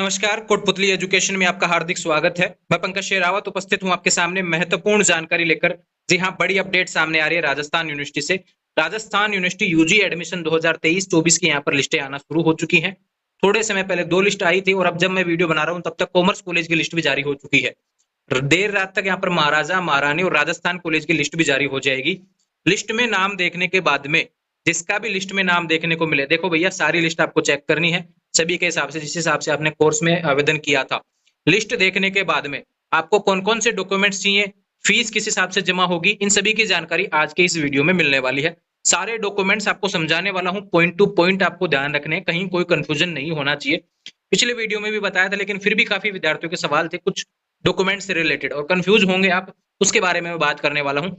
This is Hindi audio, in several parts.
नमस्कार, कोटपुतली एजुकेशन में आपका हार्दिक स्वागत है। मैं पंकज शेरावत उपस्थित हूं आपके सामने महत्वपूर्ण जानकारी लेकर। जी हां, बड़ी अपडेट सामने आ रही है राजस्थान यूनिवर्सिटी से। राजस्थान यूनिवर्सिटी यूजी एडमिशन 2023-24 की यहां पर लिस्टें आना शुरू हो चुकी हैं। थोड़े समय पहले 2 लिस्ट आई थी और अब जब मैं वीडियो बना रहा हूं तब तक कॉमर्स कॉलेज की लिस्ट भी जारी हो चुकी है। देर रात तक यहाँ पर महाराजा, महारानी और राजस्थान कॉलेज की लिस्ट भी जारी हो जाएगी। लिस्ट में नाम देखने के बाद में जिसका भी लिस्ट में नाम देखने को मिले, देखो भैया सारी लिस्ट आपको चेक करनी है सभी के हिसाब से, जिस हिसाब से आपने कोर्स में आवेदन किया था। लिस्ट देखने के बाद में आपको कौन कौन से डॉक्यूमेंट्स चाहिए, फीस किस हिसाब से जमा होगी, इन सभी की जानकारी आज के इस वीडियो में मिलने वाली है। सारे डॉक्यूमेंट्स आपको समझाने वाला हूं, पॉइंट टू पॉइंट आपको ध्यान रखने, कहीं कोई कंफ्यूजन नहीं होना चाहिए। पिछले वीडियो में भी बताया था, लेकिन फिर भी काफी विद्यार्थियों के सवाल थे कुछ डॉक्यूमेंट से रिलेटेड और कंफ्यूज होंगे आप, उसके बारे में मैं बात करने वाला हूं।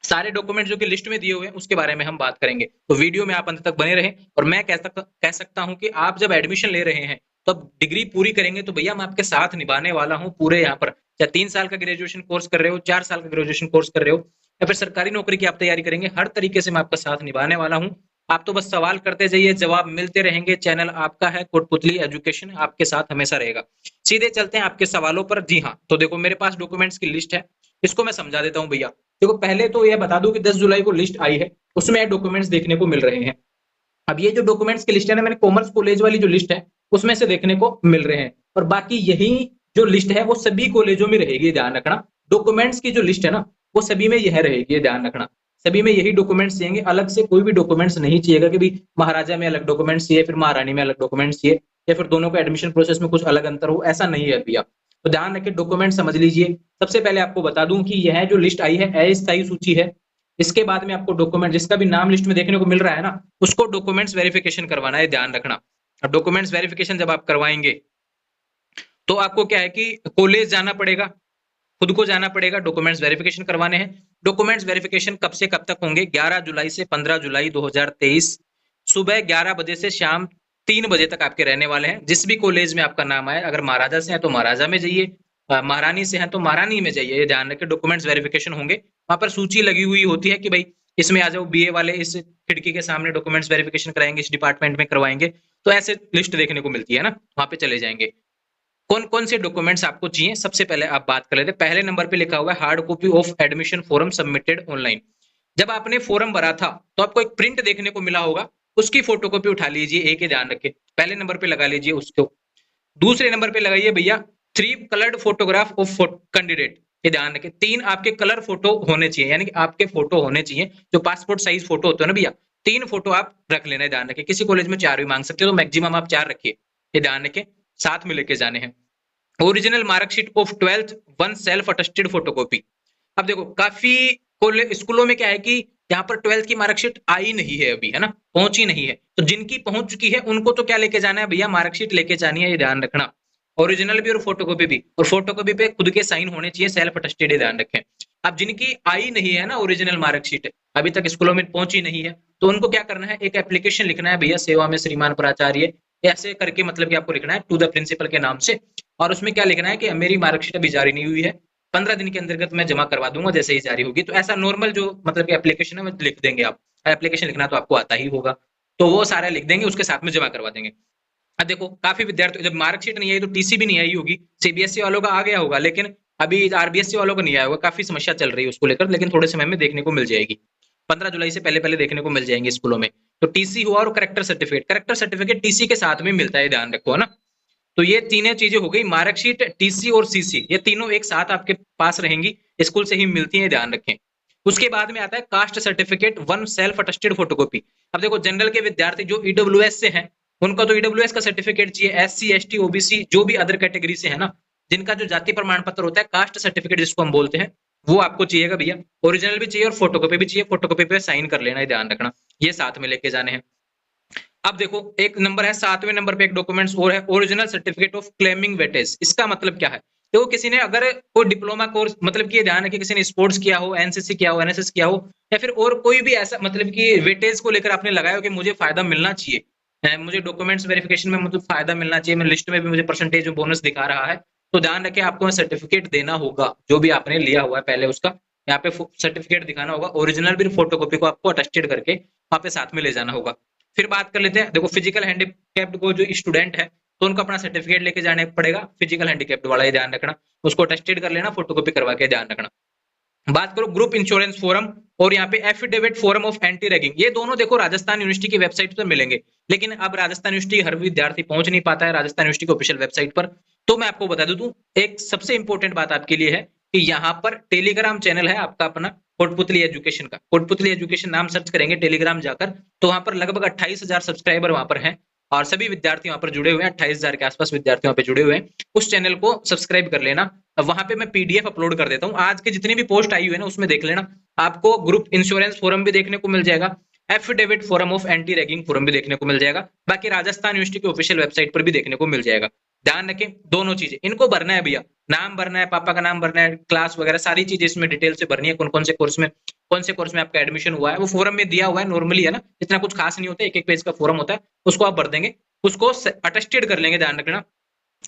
सारे डॉक्यूमेंट जो कि लिस्ट में दिए हुए हैं उसके बारे में हम बात करेंगे, तो वीडियो में आप अंत तक बने रहें। और मैं कह सकता हूं कि आप जब एडमिशन ले रहे हैं तो डिग्री पूरी करेंगे तो भैया मैं आपके साथ निभाने वाला हूं पूरे। यहाँ पर चाहे 3 साल का ग्रेजुएशन कोर्स कर रहे हो, 4 साल का ग्रेजुएशन कोर्स कर रहे हो, या फिर सरकारी नौकरी की आप तैयारी करेंगे, हर तरीके से मैं आपका साथ निभाने वाला हूं। आप तो बस सवाल करते जाइए, जवाब मिलते रहेंगे। चैनल आपका है, कोटपुतली एजुकेशन आपके साथ हमेशा रहेगा। सीधे चलते हैं आपके सवालों पर। जी हाँ, तो देखो मेरे पास डॉक्यूमेंट्स की लिस्ट है, इसको मैं समझा देता हूं भैया। देखो पहले तो यह बता दूं कि 10 जुलाई को लिस्ट आई है, उसमें डॉक्यूमेंट्स देखने को मिल रहे हैं। अब ये जो डॉक्यूमेंट्स की लिस्ट है ना, मैंने कॉमर्स कॉलेज वाली जो लिस्ट है उसमें से देखने को मिल रहे हैं, और बाकी यही जो लिस्ट है वो सभी कॉलेजों में रहेगी, ध्यान रखना। डॉक्यूमेंट्स की जो लिस्ट है ना वो सभी में यह रहेगी, ध्यान रखना। सभी में यही डॉक्यूमेंट्स चाहिए, अलग से कोई भी डॉक्यूमेंट्स नहीं चाहिएगा कि भी महाराजा में अलग डॉक्यूमेंट्स चाहिए, फिर महारानी में अलग डॉक्यूमेंट्स चाहिए, या फिर दोनों को एडमिशन प्रोसेस में कुछ अलग अंतर हो, ऐसा नहीं है भैया। तो ध्यान रखिए, डॉक्यूमेंट समझ लीजिए। सबसे पहले आपको बता दूं कि यह जो लिस्ट आई है अस्थायी सूची है। इसके बाद में आपको डॉक्यूमेंट जिसका भी नाम लिस्ट में देखने को मिल रहा है ना, उसको डॉक्यूमेंट्स वेरिफिकेशन करवाना है, ध्यान रखना। अब डॉक्यूमेंट्स वेरिफिकेशन जब आप करवाएंगे तो आपको क्या है कि कॉलेज जाना पड़ेगा, खुद को जाना पड़ेगा, डॉक्यूमेंट्स वेरिफिकेशन करवाने हैं। डॉक्यूमेंट्स वेरिफिकेशन कब से कब तक होंगे? 11 जुलाई से 15 जुलाई 2023 सुबह 11 बजे से शाम 3 बजे तक आपके रहने वाले हैं। जिस भी कॉलेज में आपका नाम आए, अगर महाराजा से है तो महाराजा में जाइए, महारानी से है तो महारानी में जाइए, ये ध्यान रखें। डॉक्यूमेंट्स वेरिफिकेशन होंगे, वहां पर सूची लगी हुई होती है कि भाई इसमें आ जाओ, बीए वाले इस खिड़की के सामने डॉक्यूमेंट्स वेरिफिकेशन कराएंगे, इस डिपार्टमेंट में करवाएंगे, तो ऐसे लिस्ट देखने को मिलती है ना, वहां पे चले जाएंगे। कौन कौन से डॉक्यूमेंट्स आपको चाहिए, सबसे पहले आप बात कर लेते हैं। पहले नंबर पे लिखा हुआ है hard copy of admission form submitted online. जब आपने फॉर्म भरा था तो आपको एक प्रिंट देखने को मिला होगा, उसकी फोटोकॉपी उठा लीजिए, एक ही ध्यान रखें, पहले नंबर पे लगा लीजिए उसको। दूसरे नंबर पे लगाइए भैया 3 कलर्ड फोटोग्राफ ऑफ कैंडिडेट, ये ध्यान रखें 3 आपके कलर फोटो होने चाहिए, यानी कि आपके फोटो होने चाहिए, जो पासपोर्ट साइज फोटो होते हैं ना भैया, 3 फोटो आप रख लेना, ध्यान रखें। किसी कॉलेज में 4 भी मांग सकते हो, तो मैक्सिमम आप 4 रखिए, ये ध्यान रखें, साथ में लेके जाने हैं। Original marksheet of 12th 1 self attested photocopy. अब देखो काफी स्कूलों में क्या है कि यहाँ पर 12th की मार्कशीट आई नहीं है अभी, है ना, पहुंची नहीं है, तो जिनकी पहुंच चुकी है उनको तो क्या लेके जाना है भैया, मार्कशीट लेके जानी है, ये ध्यान रखना। ओरिजिनल भी और फोटोकॉपी भी, और फोटोकॉपी पे खुद के साइन होने चाहिए, सेल्फ अटेस्टेड, ध्यान रखें। अब जिनकी आई नहीं है ना ओरिजिनल मार्कशीट, अभी तक स्कूलों में पहुंची नहीं है, तो उनको क्या करना है, एक एप्लीकेशन लिखना है भैया, सेवा में श्रीमान प्राचार्य ऐसे करके, मतलब कि आपको लिखना है टू द प्रिंसिपल के नाम से, और उसमें क्या लिखना है कि मेरी मार्कशीट अभी जारी नहीं हुई है, 15 दिन के अंतर्गत मैं जमा करवा दूंगा जैसे ही जारी होगी। तो ऐसा नॉर्मल जो मतलब कि एप्लीकेशन है वो लिख देंगे आप, एप्लीकेशन लिखना तो आपको आता ही होगा, तो वो सारा लिख देंगे, उसके साथ में जमा करवा देंगे। अब देखो काफी विद्यार्थी जब मार्कशीट नहीं आई तो टीसी भी नहीं आई होगी, सीबीएसई वालों का आ गया होगा, लेकिन अभी आरबीएसई वालों का नहीं आया होगा, काफी समस्या चल रही है उसको लेकर, लेकिन थोड़े समय में देखने को मिल जाएगी, 15 जुलाई से पहले पहले देखने को मिल जाएंगे स्कूलों में। तो टीसी हुआ और character certificate, character certificate TC के साथ में मिलता है, ध्यान रखो, है ना। तो ये तीनों चीजें हो गई, मार्कशीट, टीसी और सीसी, ये तीनों एक साथ आपके पास रहेंगी, स्कूल से ही मिलती है, ध्यान रखें। उसके बाद में आता है caste certificate 1 self attested photocopy. अब देखो जनरल के विद्यार्थी जो ईडब्ल्यूएस से हैं, उनका तो ईडब्ल्यूएस का सर्टिफिकेट चाहिए, एससी एसटी ओबीसी जो भी अदर कैटेगरी से है ना, जिनका जो जाति प्रमाण पत्र होता है, कास्ट सर्टिफिकेट जिसको हम बोलते हैं, वो आपको चाहिएगा भैया। ओरिजिनल भी चाहिए और फोटोकॉपी भी चाहिए, फोटोकॉपी पे साइन कर लेना है, ध्यान रखना, ये साथ में लेके जाने हैं। अब देखो एक नंबर है, 7वें नंबर पे एक डॉक्यूमेंट्स और है, original certificate of claiming weightage. इसका मतलब क्या है, तो किसी ने अगर कोई डिप्लोमा कोर्स, मतलब कि ये ध्यान रखिए, किसी ने स्पोर्ट्स किया हो, एनसीसी किया हो, एनएसएस किया हो, या फिर और कोई भी ऐसा मतलब कि वेटेज को लेकर आपने लगाया हो कि मुझे फायदा मिलना चाहिए, मुझे डॉक्यूमेंट्स वेरिफिकेशन में मुझे फायदा मिलना चाहिए, मेरी लिस्ट में भी मुझे परसेंटेज बोनस दिखा रहा है, तो ध्यान रखें आपको सर्टिफिकेट देना होगा, जो भी आपने लिया हुआ है पहले उसका यहाँ पे सर्टिफिकेट दिखाना होगा, ओरिजिनल भी फोटोकॉपी को आपको अटेस्टेड करके वहां पे साथ में ले जाना होगा। फिर बात कर लेते हैं, देखो फिजिकल हैंडीकैप्ड को जो स्टूडेंट है तो उनको अपना सर्टिफिकेट लेके जाने पड़ेगा, फिजिकल हैंडीकैप्ड वाला, ये ध्यान रखना। उसको टेस्टेड कर लेना, फोटोकॉपी करवा के, ध्यान रखना। बात करो ग्रुप इंश्योरेंस फोरम और यहाँ पे affidavit forum of anti ragging, ये दोनों देखो राजस्थान यूनिवर्सिटी की वेबसाइट पर मिलेंगे, लेकिन अब राजस्थान यूनिवर्सिटी हर विद्यार्थी पहुंच नहीं पाता है राजस्थान यूनिवर्सिटी की ऑफिशियल वेबसाइट पर। तो मैं आपको बता दूं, एक सबसे इंपॉर्टेंट बात आपके लिए है कि यहाँ पर टेलीग्राम चैनल है आपका अपना कोटपुतली एजुकेशन का। कोटपुतली एजुकेशन नाम सर्च करेंगे टेलीग्राम जाकर, तो वहां पर लगभग 28,000 सब्सक्राइबर वहां पर हैं और सभी विद्यार्थी वहां पर जुड़े हुए हैं, 28,000 के आसपास विद्यार्थी वहां पे जुड़े हुए हैं। उस चैनल को सब्सक्राइब कर लेना। वहां पे मैं पीडीएफ अपलोड कर देता हूँ, आज के जितनी भी पोस्ट आई हुई है ना उसमें देख लेना। आपको ग्रुप इंश्योरेंस फोरम भी देखने को मिल जाएगा, affidavit forum of anti ragging forum भी देखने को मिल जाएगा, बाकी राजस्थान यूनिवर्सिटी की ऑफिशियल वेबसाइट पर भी देखने को मिल जाएगा। ध्यान रखें दोनों चीजें, इनको भरना है भैया, नाम भरना है, पापा का नाम भरना है, क्लास वगैरह सारी चीजें इसमें डिटेल से भरनी है, कौन कौन से कोर्स में आपका एडमिशन हुआ है, वो फोरम में दिया हुआ है। नॉर्मली है ना, इतना कुछ खास नहीं होता, एक एक पेज का फोरम होता है, उसको आप भर देंगे, उसको अटेस्टेड कर लेंगे, ध्यान रखना,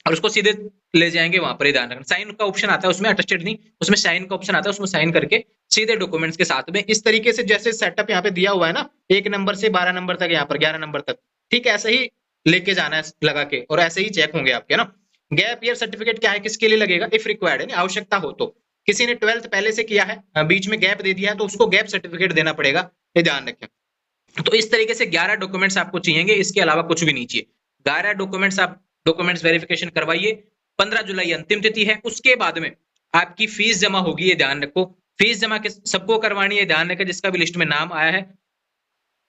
और उसको सीधे ले जाएंगे वहां पर ही। ध्यान रखना साइन का ऑप्शन आता है उसमें, अटेस्टेड नहीं, उसमें साइन का ऑप्शन आता है, उसमें साइन करके सीधे डॉक्यूमेंट्स के साथ में इस तरीके से जैसे सेटअप यहाँ पे दिया हुआ है ना, 1 नंबर से 12 नंबर तक, यहाँ पर 11 नंबर तक, ठीक है, ऐसे ही लेके जाना है लगा के, और ऐसे ही चेक होंगे आपके ना। गैप ईयर सर्टिफिकेट क्या है, किसके लिए लगेगा, इफ रिक्वायर्ड है, आवश्यकता हो तो। किसी ने 12th पहले से किया है, बीच में गैप दे दिया है, तो उसको गैप सर्टिफिकेट देना पड़ेगा, ये ध्यान रखें। तो इस तरीके से 11 डॉक्यूमेंट्स आपको चाहिए, इसके अलावा कुछ भी नहीं चाहिए। 11 डॉक्यूमेंट्स आप डॉक्यूमेंट्स वेरिफिकेशन करवाइए। 15 जुलाई अंतिम तिथि है, उसके बाद में आपकी फीस जमा होगी, ये ध्यान रखो। फीस जमा सबको करवानी है, ध्यान रखें, जिसका भी लिस्ट में नाम आया है।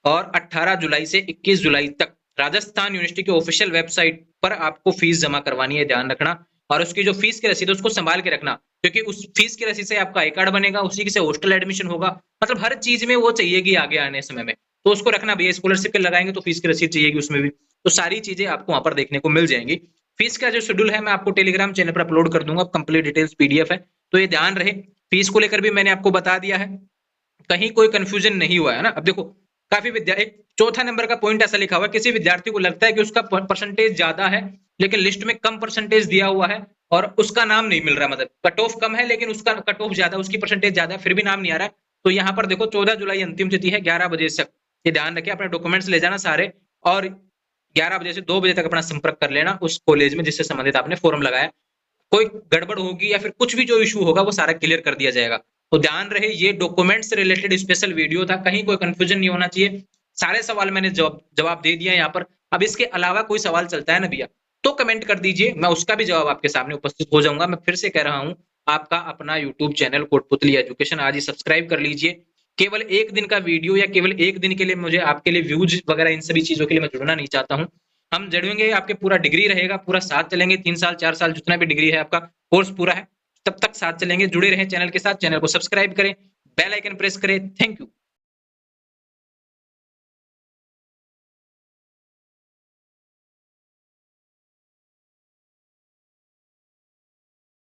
और 18 जुलाई से 21 जुलाई तक राजस्थान यूनिवर्सिटी की ऑफिशियल वेबसाइट पर आपको फीस जमा करवानी है, ध्यान रखना। और उसकी जो फीस की रसीद है उसको संभाल के रखना, क्योंकि उस फीस की रसीद से आपका आई कार्ड बनेगा, उसी से हॉस्टल एडमिशन होगा, मतलब हर चीज में वो चाहिएगी आगे आने समय में, तो उसको रखना भैया। स्कॉलरशिप के लगाएंगे तो फीस की रसीद चाहिएगी उसमें भी, तो सारी चीजें आपको वहां पर देखने को मिल जाएंगी। फीस का जो शेड्यूल है मैं आपको टेलीग्राम चैनल पर अपलोड कर दूंगा, कंप्लीट डिटेल्स पीडीएफ है, तो ये ध्यान रहे। फीस को लेकर भी मैंने आपको बता दिया है, कहीं कोई कंफ्यूजन नहीं हुआ है ना। अब देखो काफी एक चौथा नंबर का पॉइंट ऐसा लिखा हुआ है, किसी विद्यार्थी को लगता है कि उसका परसेंटेज ज्यादा है लेकिन लिस्ट में कम परसेंटेज दिया हुआ है और उसका नाम नहीं मिल रहा, मतलब कट ऑफ कम है लेकिन उसका कट ऑफ ज्यादा, उसकी परसेंटेज ज्यादा है, फिर भी नाम नहीं आ रहा है। तो यहाँ पर देखो 14 जुलाई अंतिम तिथि है, 11 बजे तक, ये ध्यान रखिए, अपने डॉक्यूमेंट्स ले जाना सारे, और 11 बजे से 2 बजे तक अपना संपर्क कर लेना उस कॉलेज में जिससे संबंधित आपने फॉर्म लगाया। कोई गड़बड़ होगी या फिर कुछ भी जो इशू होगा वो सारा क्लियर कर दिया जाएगा। तो ध्यान रहे, ये डॉक्यूमेंट से रिलेटेड स्पेशल वीडियो था, कहीं कोई कंफ्यूजन नहीं होना चाहिए। सारे सवाल मैंने जवाब दे दिया यहाँ पर। अब इसके अलावा कोई सवाल चलता है ना भैया, तो कमेंट कर दीजिए, मैं उसका भी जवाब आपके सामने उपस्थित हो जाऊंगा। मैं फिर से कह रहा हूँ, आपका अपना यूट्यूब चैनल कोटपुतली एजुकेशन आज ही सब्सक्राइब कर लीजिए। केवल एक दिन का वीडियो या केवल एक दिन के लिए मुझे आपके लिए व्यूज वगैरह इन सभी चीजों के लिए मैं जुड़ना नहीं चाहता हूँ। हम जुड़ेंगे, आपके पूरा डिग्री रहेगा, पूरा साथ चलेंगे, 3 साल 4 साल जितना भी डिग्री है आपका कोर्स पूरा है, तब तक साथ चलेंगे। जुड़े रहें चैनल के साथ, चैनल को सब्सक्राइब करें, बेल आइकन प्रेस करें। Thank you.